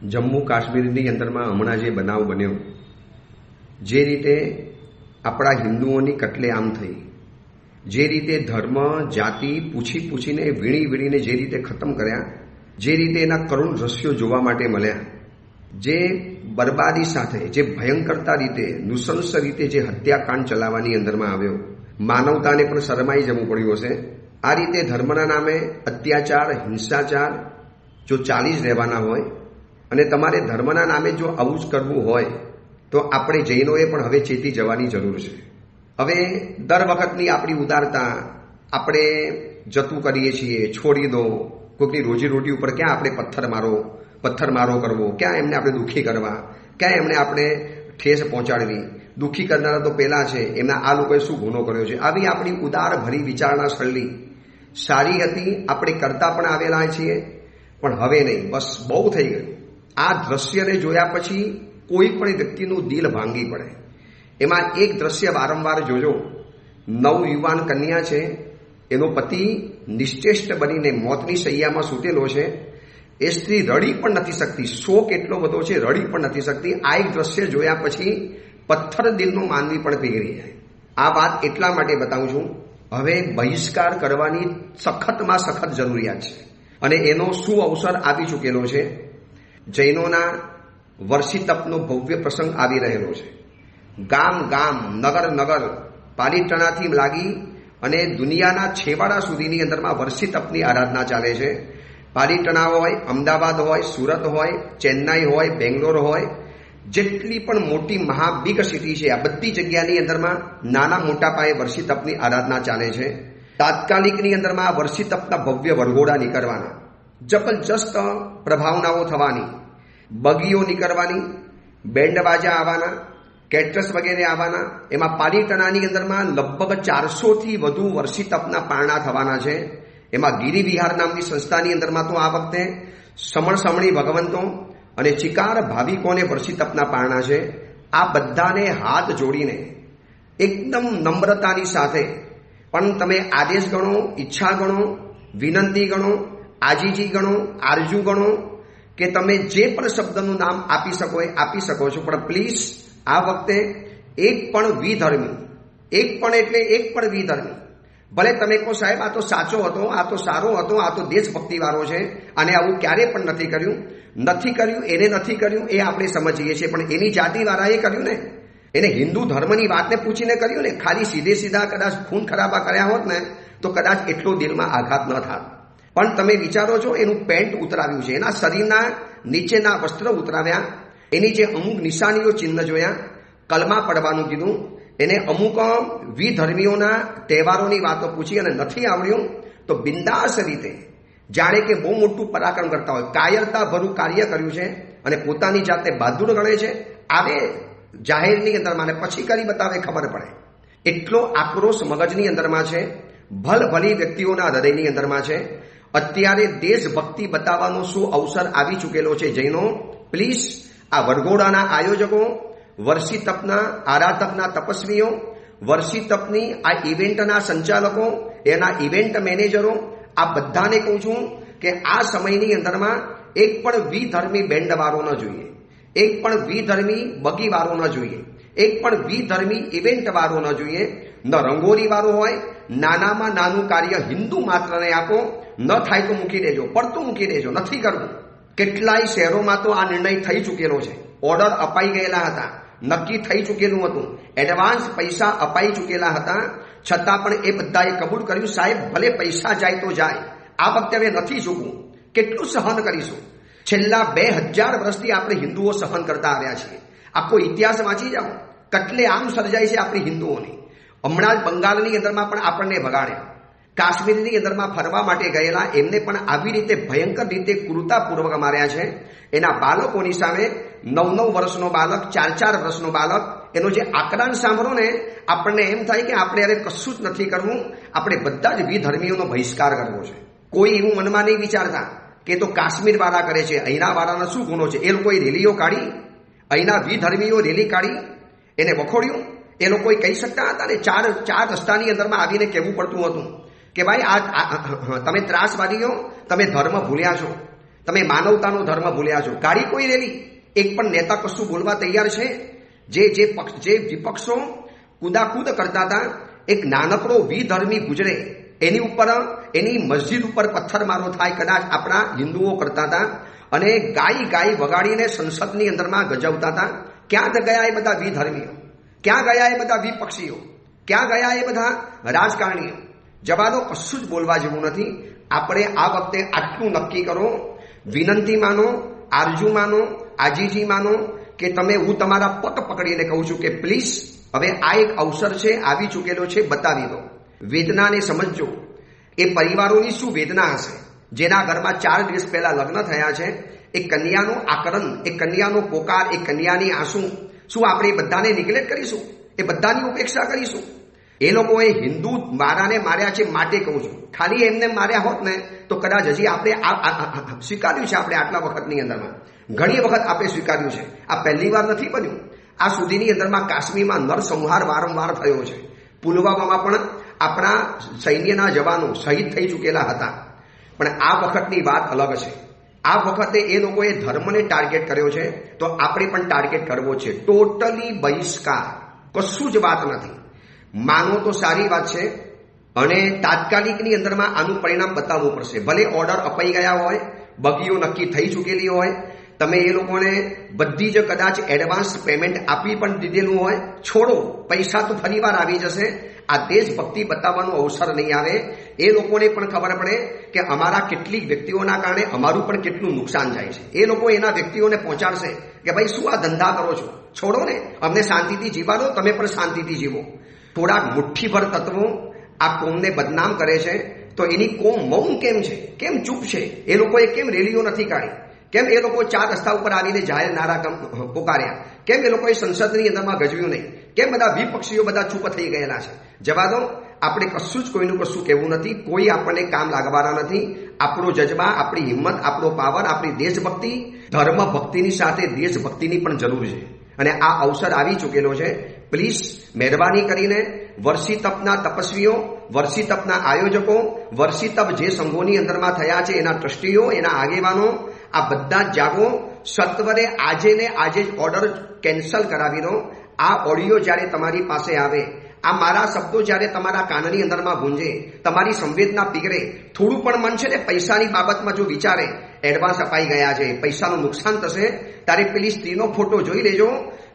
જમ્મુ કાશ્મીરની અંદરમાં હમણાં જે બનાવ બન્યો, જે રીતે આપણા હિન્દુઓની કતલેઆમ થઈ, જે રીતે ધર્મ જાતિ પૂછીને વીણીને જે રીતે ખતમ કર્યા, જે રીતે એના કરુણ દ્રશ્યો જોવા માટે મળ્યા, જે બરબાદી સાથે, જે ભયંકરતા રીતે, નૃશંસ રીતે જે હત્યાકાંડ ચલાવવાની અંદરમાં આવ્યો, માનવતાને પણ શરમાઈ જવું પડ્યું હશે. આ રીતે ધર્મના નામે અત્યાચાર, હિંસાચાર જો ચાલી જ રહેવાના હોય અને તમારે ધર્મના નામે જો આવું જ કરવું હોય તો આપણે જૈનોએ પણ હવે ચેતી જવાની જરૂર છે. હવે દર વખતની આપણી ઉદારતા આપણે જતું કરીએ છીએ, છોડી દો. કોઈકની રોજીરોટી ઉપર ક્યાં આપણે પથ્થરમારો કરવો, ક્યાં એમને આપણે દુઃખી કરવા, ક્યાં એમને આપણે ઠેસ પહોંચાડવી. દુઃખી કરનારા તો પહેલાં છે, એમના આ લોકોએ શું ગુનો કર્યો છે. આવી આપણી ઉદાર ભરી વિચારણા શૈલી સારી હતી, આપણે કરતા પણ આવેલા છીએ, પણ હવે નહીં, બસ બહુ થઈ ગયું. આ દ્રશ્યને જોયા પછી કોઈ પણ વ્યક્તિનું દિલ ભાંગી પડે. એમાં એક દ્રશ્ય વારંવાર જોજો. નવયુવાન કન્યા છે, એનો પતિ નિશ્ચેષ્ટ બનીને મોતની શૈયામાં સૂતેલો છે. એ સ્ત્રી રડી પણ નથી શકતી, શોક એટલો બધો છે, રડી પણ નથી શકતી. આ એક દ્રશ્ય જોયા પછી પથ્થર દિલનો માનવી પણ પીગળી જાય. આ વાત એટલા માટે બતાવું છું, હવે બહિષ્કાર કરવાની સખતમાં સખત જરૂરિયાત છે અને એનો શું અવસર આવી ચૂકેલો છે. જૈનોના વર્ષી તપનો ભવ્ય પ્રસંગ આવી રહેલો છે. ગામ ગામ, નગર નગર, પાલીતાણાથી લાગી અને દુનિયાના છેવાડા સુધીની અંદરમાં વર્ષી તપની આરાધના ચાલે છે. પાલીતાણા હોય, અમદાવાદ હોય, સુરત હોય, ચેન્નાઈ હોય, બેંગ્લોર હોય, જેટલી પણ મોટી બિગ સિટી છે, આ બધી જગ્યાની અંદરમાં નાના મોટા પાયે વર્ષી તપની આરાધના ચાલે છે. તાત્કાલિકની અંદરમાં વર્ષી તપના ભવ્ય વરઘોડા નીકળવાના, જબરજસ્ત પ્રભાવનાઓ થવાની, બગીઓ નીકળવાની, બેન્ડ બાજા આવવાના, કેટરસ વગેરે આવવાના. એમાં પાલીતાણાની અંદરમાં લગભગ 400થી વધુ વર્ષી તપના પારણા થવાના છે. એમાં ગિરી વિહાર નામની સંસ્થાની અંદરમાં તો આ વખતે સમણી ભગવંતો અને ચિકાર ભાવિકોને વર્ષી તપના પારણા છે. આ બધાને હાથ જોડીને એકદમ નમ્રતાની સાથે, પણ તમે આદેશ ગણો, ઈચ્છા ગણો, વિનંતી ગણો, આજીજી ગણો, આરજુ ગણો, કે તમે જે પણ શબ્દનું નામ આપી શકો એ આપી શકો છો, પણ પ્લીઝ આ વખતે એક પણ વિધર્મી, ભલે તમે કહો સાહેબ આ તો સાચો હતો, આ તો સારો હતો, આ તો દેશભક્તિવાળો છે અને આવું ક્યારે પણ નથી કર્યું, એને નથી કર્યું એ આપણે સમજીએ છીએ, પણ એની જાતિવાળાએ કર્યું ને, એને હિન્દુ ધર્મની વાતને પૂછીને કર્યું ને. ખાલી સીધા કદાચ ખૂન ખરાબા કર્યા હોત ને તો કદાચ એટલો દિલમાં આઘાત ન થાત. પણ તમે વિચારો છો, એનું પેન્ટ ઉતરાવ્યું છે, એના શરીરના નીચેના વસ્ત્ર ઉતરાવ્યા, એની જે અમુક નિશાનીઓ ચિહ્ન જોયા, કલમા પડવાનું કીધું, એને અમુક વિધર્મીઓના તહેવારોની વાતો પૂછી અને નથી આવડ્યું તો બિંદાસ રીતે જાણે કે બહુ મોટું પરાક્રમ કરતા હોય, કાયરતા ભરું કાર્ય કર્યું છે અને પોતાની જાતે બહાદુર ગણે છે. આવે જાહેરની અંદરમાં પછી કરી બતાવે, ખબર પડે. એટલો આક્રોશ મગજની અંદરમાં છે, ભલી વ્યક્તિઓના હૃદયની અંદરમાં છે. અત્યારે દેશભક્તિ બતાવવાનો શું અવસર આવી ચૂકેલો છે. જૈનો પ્લીઝ, આ વરઘોડાના આયોજકો, વર્ષી તપના આરાધકના તપસ્વીઓ, વર્ષી તપની આ ઇવેન્ટના સંચાલકો, એના ઇવેન્ટ મેનેજરો, આ બધાને કહું છું કે આ સમયની અંદરમાં એક પણ વિધર્મી બેન્ડવાળો ન જોઈએ, એક પણ વિધર્મી બગીવાળો ન જોઈએ, એક પણ વિધર્મી ઇવેન્ટવાળો ન જોઈએ. ન રંગોળીવાળો હોય, નાનામાં નાનું કાર્ય હિન્દુ માત્રને આપો, ન થાય તો મૂકી દેજો, પડતું મૂકી દેજો, નથી કરવું. કેટલાય શહેરોમાં તો આ નિર્ણય થઈ ચૂકેલો છે, ઓર્ડર અપાઈ ગયેલા હતા, નક્કી થઈ ચૂકેલું હતું, એડવાન્સ પૈસા અપાઈ ચૂકેલા હતા, છતાં પણ એ બધાએ કબૂલ કર્યું, સાહેબ ભલે પૈસા જાય તો જાય, આ વખતે હવે નથી ચૂકવું. કેટલું સહન કરીશું? છેલ્લા 2000 વર્ષથી આપણે હિન્દુઓ સહન કરતા આવ્યા છીએ. આખો ઇતિહાસ વાંચી જાઓ, કતલેઆમ સર્જાય છે આપણી હિન્દુઓની. હમણાં જ બંગાળની અંદરમાં પણ આપણને ભગાડ્યા, કાશ્મીરની અંદરમાં ફરવા માટે ગયેલા એમને પણ આવી રીતે ભયંકર રીતે ક્રૂરતાપૂર્વક માર્યા છે. એના બાળકોની સામે 9 વર્ષનો બાળક, 4 વર્ષનો બાળક, એનો જે આક્રાંત સાંભળો ને આપણને એમ થાય કે આપણે અરે કશું જ નથી કરવું, આપણે બધા જ વિધર્મીઓનો બહિષ્કાર કરવો છે. કોઈ એવું મનમાં નહીં વિચારતા કે તો કાશ્મીર વાળા કરે છે, અહીંના વાળાનો શું ગુનો છે. એ લોકોએ રેલીઓ કાઢી, અહીંના વિધર્મીઓ રેલી કાઢી, એને વખોડ્યું. એ લોકોએ કહી શકતા હતા ને, ચાર રસ્તાની અંદરમાં આવીને કહેવું પડતું હતું કે ભાઈ આ તમે ત્રાસવાદીઓ, તમે ધર્મ ભૂલ્યા છો, તમે માનવતાનો ધર્મ ભૂલ્યા છો. ગાડી કોઈ રેલી એક પણ નેતા કશું બોલવા તૈયાર છે? જે વિપક્ષો કુદાકૂદ કરતા હતા, એક નાનકડો વિધર્મી ગુજરે એની ઉપર, એની મસ્જિદ ઉપર પથ્થરમારો થાય કદાચ આપણા હિન્દુઓ કરતા હતા, અને ગાય વગાડીને સંસદની અંદરમાં ગજવતા હતા. ક્યાં ગયા એ બધા વિધર્મીઓ? ક્યાં ગયા એ બધા વિપક્ષીઓ? ક્યાં ગયા એ બધા રાજકારણીઓ? જવા દો, કશું જ બોલવા જેવું નથી. આપણે આ વખતે આટલું નક્કી કરો, વિનંતી માનો, આરજુ માનો, આજીજી માનો કે તમે, હું તમારા પગ પકડીને કહું છું કે પ્લીઝ હવે આ એક અવસર છે, આવી ચૂકેલો છે, બતાવી દો. વેદનાને સમજજો. એ પરિવારોની શું વેદના હશે જેના ઘરમાં 4 દિવસ પહેલા લગ્ન થયા છે. એ કન્યાનું આકરણ, એ કન્યાનો પોકાર, એ કન્યાની આંસુ, શું આપણે બધાને નિગ્લેક્ટ કરીશું? એ બધાની ઉપેક્ષા કરીશું? એ લોકોએ હિન્દુ મારાને માર્યા છે માટે કહું છું. ખાલી એમને માર્યા હોત ને તો કદાચ હજી આપણે સ્વીકાર્યું છે. આપણે આટલા વખતની અંદરમાં ઘણી વખત આપણે સ્વીકાર્યું છે. આ પહેલી વાર નથી બન્યું. આ સુધીની અંદરમાં કાશ્મીરમાં નરસંહાર વારંવાર થયો છે. પુલવામામાં પણ આપણા સૈન્યના જવાનો શહીદ થઈ ચૂકેલા હતા. પણ આ વખતની વાત અલગ છે. આ વખતે એ લોકોએ ધર્મને ટાર્ગેટ કર્યો છે, તો આપણે પણ ટાર્ગેટ કરવો છે. ટોટલી બહિષ્કાર, કશું જ વાત નથી. માનો તો સારી વાત છે, અને તાત્કાલિકની અંદરમાં આનું પરિણામ બતાવવું પડશે. ભલે ઓર્ડર અપાઈ ગયા હોય, બગીઓ નક્કી થઈ ચૂકેલી હોય, તમે એ લોકોને બધી જ કદાચ એડવાન્સ પેમેન્ટ આપી પણ દીધેલું હોય, છોડો, પૈસા તો ફરીવાર આવી જશે. આ દેશભક્તિ બતાવવાનો અવસર નહીં આવે. એ લોકોને પણ ખબર પડે કે અમારા કેટલીક વ્યક્તિઓના કારણે અમારું પણ કેટલું નુકસાન જાય છે. એ લોકો એના વ્યક્તિઓને પહોંચાડશે કે ભાઈ શું આ ધંધા કરો છો, છોડો ને, અમને શાંતિથી જીવા દો, તમે પણ શાંતિથી જીવો. થોડાક મુઠ્ઠીભર તત્વો આ કોમને બદનામ કરે છે, તો એની કોમ મૌન કેમ છે? કેમ ચૂપ છે? એ લોકોએ કેમ રેલીઓ નથી કાઢી? કેમ એ લોકો 4 રસ્તા ઉપર આવીને જાહેર નારા પોકાર્યા? કેમ એ લોકોએ સંસદની અંદરમાં ગજવ્યું નહીં? કેમ બધા વિપક્ષીઓ બધા ચૂપ થઈ ગયેલા છે? જવા દો, આપણે કશું જ કોઈનું કશું કહેવું નથી. કોઈ આપણને કામ લાગવાના નથી. આપણો જજબા, આપણી હિંમત, આપણો પાવર, આપણી દેશભક્તિ, ધર્મ ભક્તિની સાથે દેશભક્તિની પણ જરૂર છે. અને આ અવસર આવી ચૂકેલો છે. પ્લીઝ મહેરબાની કરીને વર્ષી તપના તપસ્વીઓ, વર્ષી તપના આયોજકો, વર્ષી તપ જે સંઘોની અંદરમાં થયા છે એના ટ્રસ્ટીઓ, એના આગેવાનો, આ બધા જ જાગો. સત્વરે આજે ને આજે જ ઓર્ડર કેન્સલ કરાવી દો. આ ઓડિયો જ્યારે તમારી પાસે આવે, આ મારા શબ્દો જ્યારે તમારા કાનની અંદરમાં ગુંજે, તમારી સંવેદના પીગળે, થોડું પણ મન છે ને પૈસાની બાબતમાં જો વિચારે, એડવાન્સ અપાઈ ગયા છે, પૈસાનું નુકસાન થશે, ત્યારે પેલી સ્ત્રીનો ફોટો જોઈ લેજો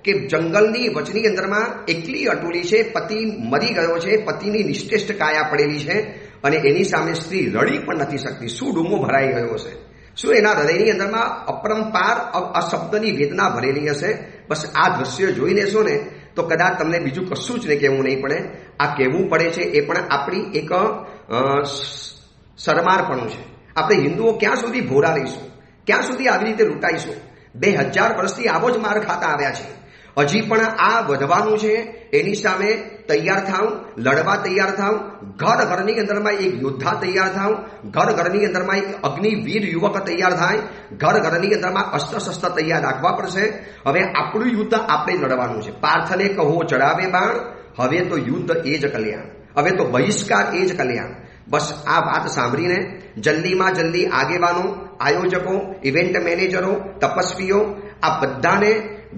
કે જંગલની વચની અંદરમાં એકલી અટુલી છે, પતિ મરી ગયો છે, પતિની નિશ્ચેષ્ટ કાયા પડેલી છે, અને એની સામે સ્ત્રી રડી પણ નથી શકતી. શું ડૂમો ભરાઈ ગયો હશે? શું એના હૃદયની અંદરમાં અપરંપાર અશબ્દની વેદના ભરેલી હશે? બસ આ દ્રશ્ય જોઈ લેશો ને તો કદાચ તમને બીજું કશું જ કહેવું નહીં પડે. આ કહેવું પડે છે એ પણ આપણી એક શરમારપણું છે. આપણે હિન્દુઓ ક્યાં સુધી ભોરા રહીશું? ક્યાં સુધી આવી રીતે લૂંટાઈશું? 2000 વર્ષથી આવો જ માર ખાતા આવ્યા છે. હજી પણ આ વધવાનું છે. એની સામે તૈયાર થાવ, લડવા તૈયાર થાવ. ઘર ઘરની અંદરમાં એક યોદ્ધા તૈયાર થાવ. ઘર ઘરની અંદરમાં એક અગ્નિવીર યુવક તૈયાર થાય. ઘર ઘરની અંદરમાં અસ્ત્ર શસ્ત્ર તૈયાર રાખવા પડશે. હવે આપણું યુદ્ધ આપણે લડવાનું છે. પાર્થને કહો ચડાવે બાણ, હવે તો યુદ્ધ એ જ કલ્યાણ, હવે તો બહિષ્કાર એ જ કલ્યાણ. બસ આ વાત સાંભળીને જલ્દીમાં જલ્દી આગેવાનો, આયોજકો, ઇવેન્ટ મેનેજરો, તપસ્વીઓ, આ બધાને,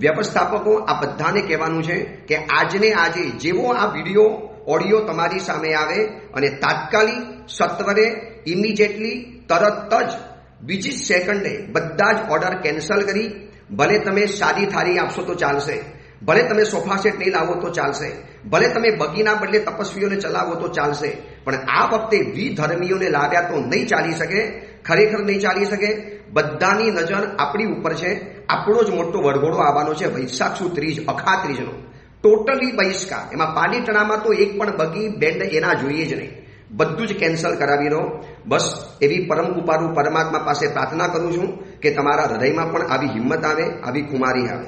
વ્યવસ્થાપકો, આ બધાને કહેવાનું છે કે આજને આજે જેવો આ વિડીયો ઓડિયો તમારી સામે આવે અને તાત્કાલિક સત્વરે ઇમિડિયેટલી તરત જ બીજી સેકન્ડે બધા જ ઓર્ડર કેન્સલ કરી, ભલે તમે સાદી થાળી આપશો તો ચાલશે, ભલે તમે સોફા સેટ નહીં લાવો તો ચાલશે, ભલે તમે બગીના બદલે તપસ્વીઓને ચલાવો તો ચાલશે, પણ આ વખતે વિધર્મીઓને લાવ્યા તો નહીં ચાલી શકે. ખરેખર નહીં ચાલી શકે. બધાની નજર આપણી ઉપર છે. આપણો જ મોટો વરઘોડો આવવાનો છે વૈશાખ સુદ ત્રીજ, અખા ત્રીજનો. ટોટલી બહિષ્કાર. એમાં પાલીટણામાં તો એક પણ બગી બેન્ડ એના જોઈએ જ નહીં. બધું જ કેન્સલ કરાવી દો. બસ એવી પરમ કૃપાળુ પરમાત્મા પાસે પ્રાર્થના કરું છું કે તમારા હૃદયમાં પણ આવી હિંમત આવે, આવી ખુમારી આવે.